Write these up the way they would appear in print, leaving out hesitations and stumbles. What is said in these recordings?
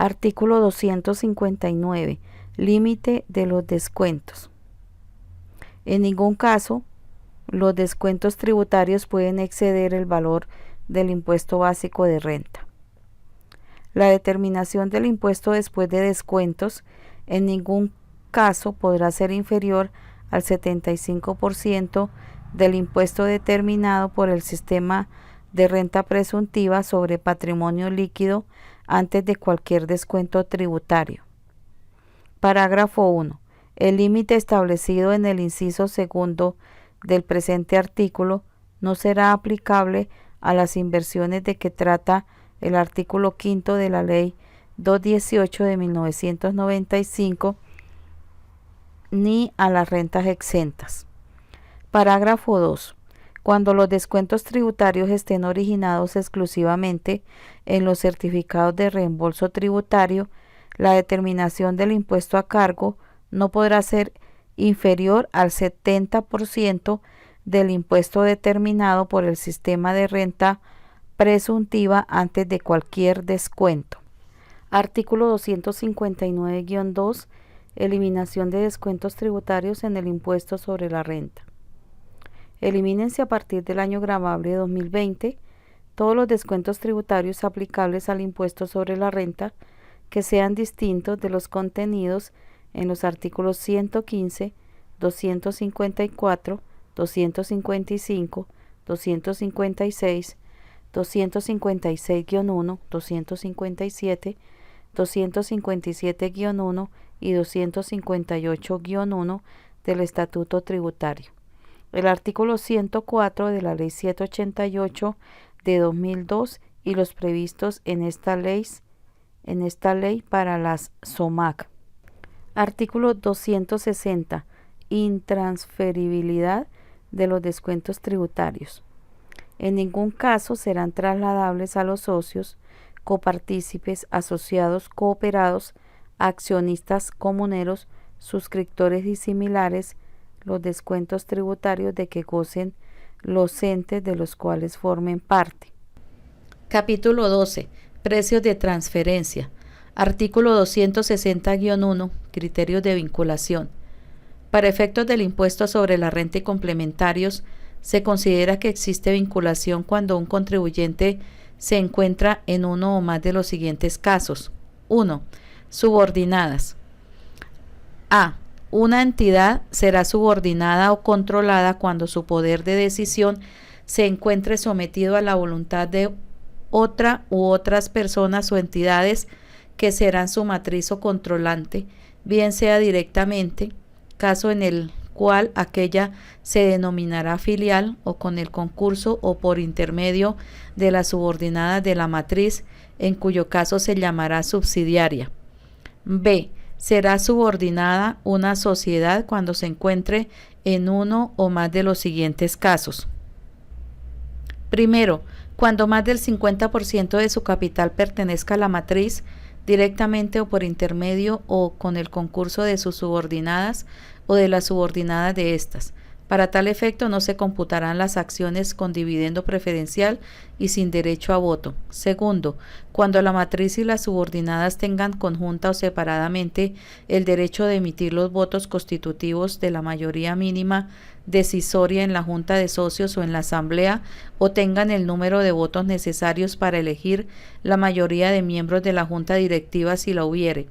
Artículo 259. Límite de los descuentos. En ningún caso, los descuentos tributarios pueden exceder el valor del impuesto básico de renta. La determinación del impuesto después de descuentos en ningún caso podrá ser inferior al 75% del impuesto determinado por el sistema de renta presuntiva sobre patrimonio líquido antes de cualquier descuento tributario. Parágrafo 1. El límite establecido en el inciso segundo del presente artículo no será aplicable a las inversiones de que trata el artículo 5 de la Ley 218 de 1995 ni a las rentas exentas. Parágrafo 2. Cuando los descuentos tributarios estén originados exclusivamente en los certificados de reembolso tributario, la determinación del impuesto a cargo no podrá ser inferior al 70% del impuesto determinado por el sistema de renta presuntiva antes de cualquier descuento. Artículo 259-2. Eliminación de descuentos tributarios en el impuesto sobre la renta. Elimínense a partir del año gravable 2020 todos los descuentos tributarios aplicables al impuesto sobre la renta que sean distintos de los contenidos en los artículos 115, 254, 255, 256, 256-1, 257, 257-1 y 258-1 del Estatuto Tributario. El artículo 104 de la Ley 788 de 2002 y los previstos en esta ley para las SOMAC. Artículo 260. Intransferibilidad de los descuentos tributarios. En ningún caso serán trasladables a los socios, copartícipes, asociados, cooperados, accionistas comuneros, suscriptores y similares los descuentos tributarios de que gocen los entes de los cuales formen parte. Capítulo 12. Precios de transferencia. Artículo 260-1. Criterios de vinculación. Para efectos del impuesto sobre la renta y complementarios, se considera que existe vinculación cuando un contribuyente se encuentra en uno o más de los siguientes casos. 1. Subordinadas. A. Una entidad será subordinada o controlada cuando su poder de decisión se encuentre sometido a la voluntad de otra u otras personas o entidades que serán su matriz o controlante, bien sea directamente, caso en el cual aquella se denominará filial, o con el concurso o por intermedio de las subordinadas de la matriz, en cuyo caso se llamará subsidiaria. B. Será subordinada una sociedad cuando se encuentre en uno o más de los siguientes casos. Primero, cuando más del 50% de su capital pertenezca a la matriz, directamente o por intermedio o con el concurso de sus subordinadas o de las subordinadas de estas. Para tal efecto no se computarán las acciones con dividendo preferencial y sin derecho a voto. Segundo, cuando la matriz y las subordinadas tengan conjunta o separadamente el derecho de emitir los votos constitutivos de la mayoría mínima decisoria en la Junta de Socios o en la Asamblea, o tengan el número de votos necesarios para elegir la mayoría de miembros de la Junta Directiva si la hubiere.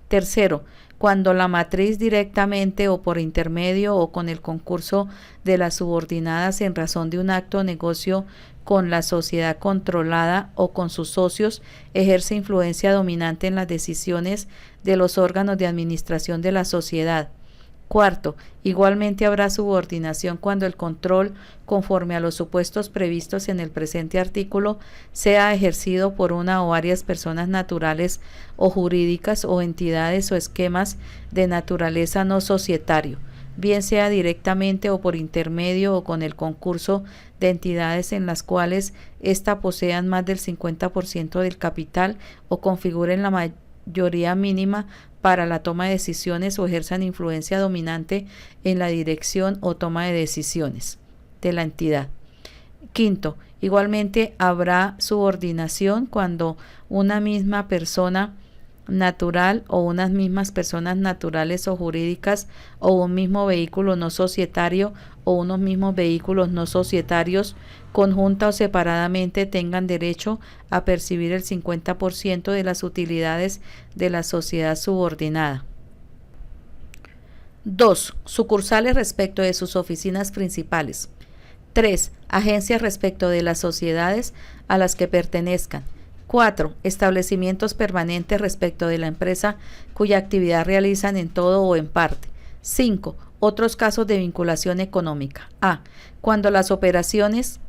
Tercero, cuando la matriz directamente o por intermedio o con el concurso de las subordinadas en razón de un acto o negocio con la sociedad controlada o con sus socios ejerce influencia dominante en las decisiones de los órganos de administración de la sociedad. Cuarto, igualmente habrá subordinación cuando el control, conforme a los supuestos previstos en el presente artículo, sea ejercido por una o varias personas naturales o jurídicas o entidades o esquemas de naturaleza no societario, bien sea directamente o por intermedio o con el concurso de entidades en las cuales ésta posean más del 50% del capital o configuren la mayoría mínima para la toma de decisiones o ejerzan influencia dominante en la dirección o toma de decisiones de la entidad. Quinto, igualmente habrá subordinación cuando una misma persona natural o unas mismas personas naturales o jurídicas o un mismo vehículo no societario o unos mismos vehículos no societarios conjunta o separadamente tengan derecho a percibir el 50% de las utilidades de la sociedad subordinada. 2. Sucursales respecto de sus oficinas principales. 3. Agencias respecto de las sociedades a las que pertenezcan. 4. Establecimientos permanentes respecto de la empresa cuya actividad realizan en todo o en parte. 5. Otros casos de vinculación económica. A. Cuando las operaciones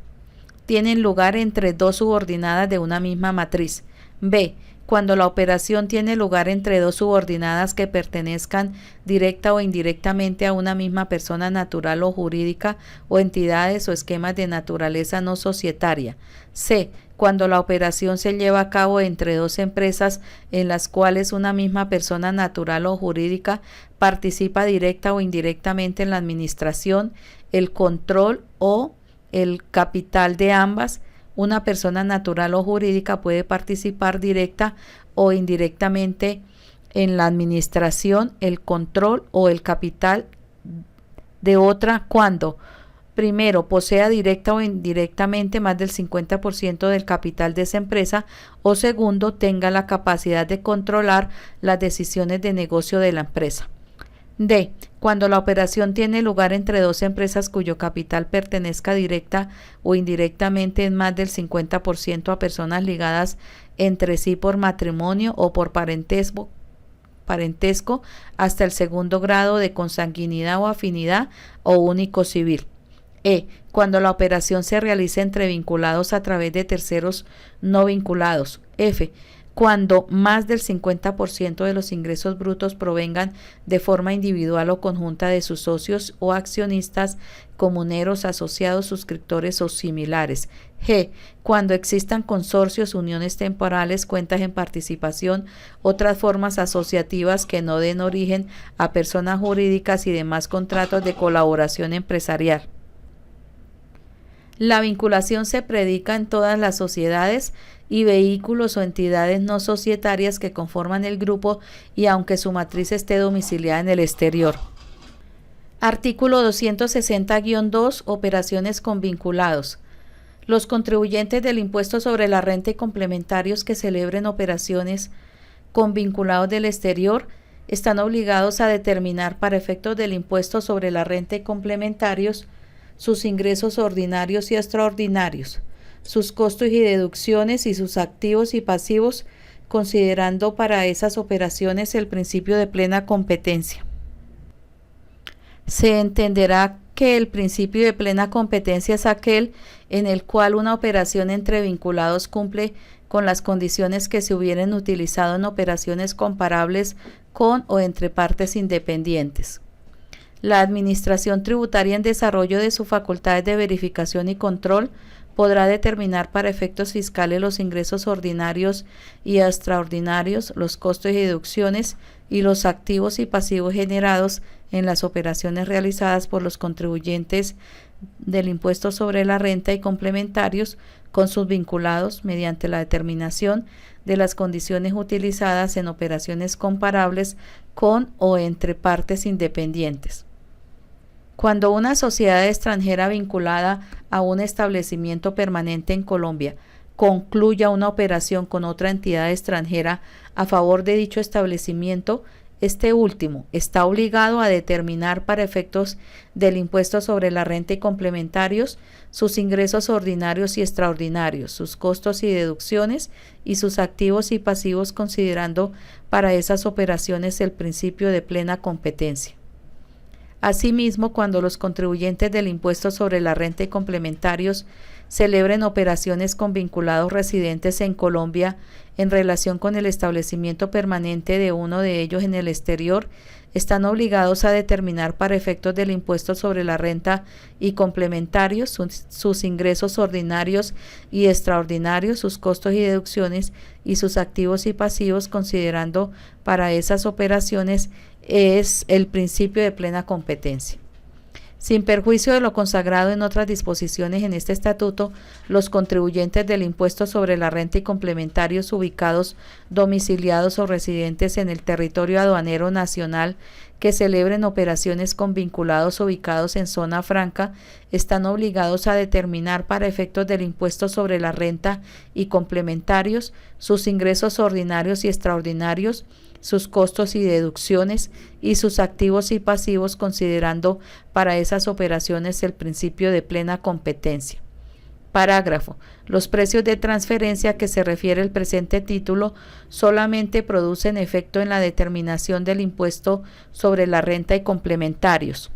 tienen lugar entre dos subordinadas de una misma matriz. B. Cuando la operación tiene lugar entre dos subordinadas que pertenezcan directa o indirectamente a una misma persona natural o jurídica o entidades o esquemas de naturaleza no societaria. C. Cuando la operación se lleva a cabo entre dos empresas en las cuales una misma persona natural o jurídica participa directa o indirectamente en la administración, el control o el capital de ambas. Una persona natural o jurídica puede participar directa o indirectamente en la administración, el control o el capital de otra cuando, primero, posea directa o indirectamente más del 50% del capital de esa empresa o segundo, tenga la capacidad de controlar las decisiones de negocio de la empresa. D. Cuando la operación tiene lugar entre dos empresas cuyo capital pertenezca directa o indirectamente en más del 50% a personas ligadas entre sí por matrimonio o por parentesco hasta el segundo grado de consanguinidad o afinidad o único civil. E. Cuando la operación se realiza entre vinculados a través de terceros no vinculados. F. Cuando más del 50% de los ingresos brutos provengan de forma individual o conjunta de sus socios o accionistas, comuneros, asociados, suscriptores o similares. G. Cuando existan consorcios, uniones temporales, cuentas en participación, otras formas asociativas que no den origen a personas jurídicas y demás contratos de colaboración empresarial. La vinculación se predica en todas las sociedades y vehículos o entidades no societarias que conforman el grupo y aunque su matriz esté domiciliada en el exterior. Artículo 260-2. Operaciones con vinculados. Los contribuyentes del impuesto sobre la renta y complementarios que celebren operaciones con vinculados del exterior están obligados a determinar para efectos del impuesto sobre la renta y complementarios sus ingresos ordinarios y extraordinarios, sus costos y deducciones y sus activos y pasivos, considerando para esas operaciones el principio de plena competencia. Se entenderá que el principio de plena competencia es aquel en el cual una operación entre vinculados cumple con las condiciones que se hubieran utilizado en operaciones comparables con o entre partes independientes. La Administración Tributaria, en desarrollo de sus facultades de verificación y control, podrá determinar para efectos fiscales los ingresos ordinarios y extraordinarios, los costos y deducciones y los activos y pasivos generados en las operaciones realizadas por los contribuyentes del impuesto sobre la renta y complementarios con sus vinculados mediante la determinación de las condiciones utilizadas en operaciones comparables con o entre partes independientes. Cuando una sociedad extranjera vinculada a un establecimiento permanente en Colombia concluya una operación con otra entidad extranjera a favor de dicho establecimiento, este último está obligado a determinar para efectos del impuesto sobre la renta y complementarios sus ingresos ordinarios y extraordinarios, sus costos y deducciones y sus activos y pasivos, considerando para esas operaciones el principio de plena competencia. Asimismo, cuando los contribuyentes del impuesto sobre la renta y complementarios celebren operaciones con vinculados residentes en Colombia en relación con el establecimiento permanente de uno de ellos en el exterior, están obligados a determinar para efectos del impuesto sobre la renta y complementarios sus ingresos ordinarios y extraordinarios, sus costos y deducciones y sus activos y pasivos, considerando para esas operaciones es el principio de plena competencia. Sin perjuicio de lo consagrado en otras disposiciones en este estatuto, los contribuyentes del impuesto sobre la renta y complementarios ubicados, domiciliados o residentes en el territorio aduanero nacional que celebren operaciones con vinculados ubicados en zona franca están obligados a determinar para efectos del impuesto sobre la renta y complementarios sus ingresos ordinarios y extraordinarios, sus costos y deducciones y sus activos y pasivos, considerando para esas operaciones el principio de plena competencia. Parágrafo. Los precios de transferencia a que se refiere el presente título solamente producen efecto en la determinación del impuesto sobre la renta y complementarios.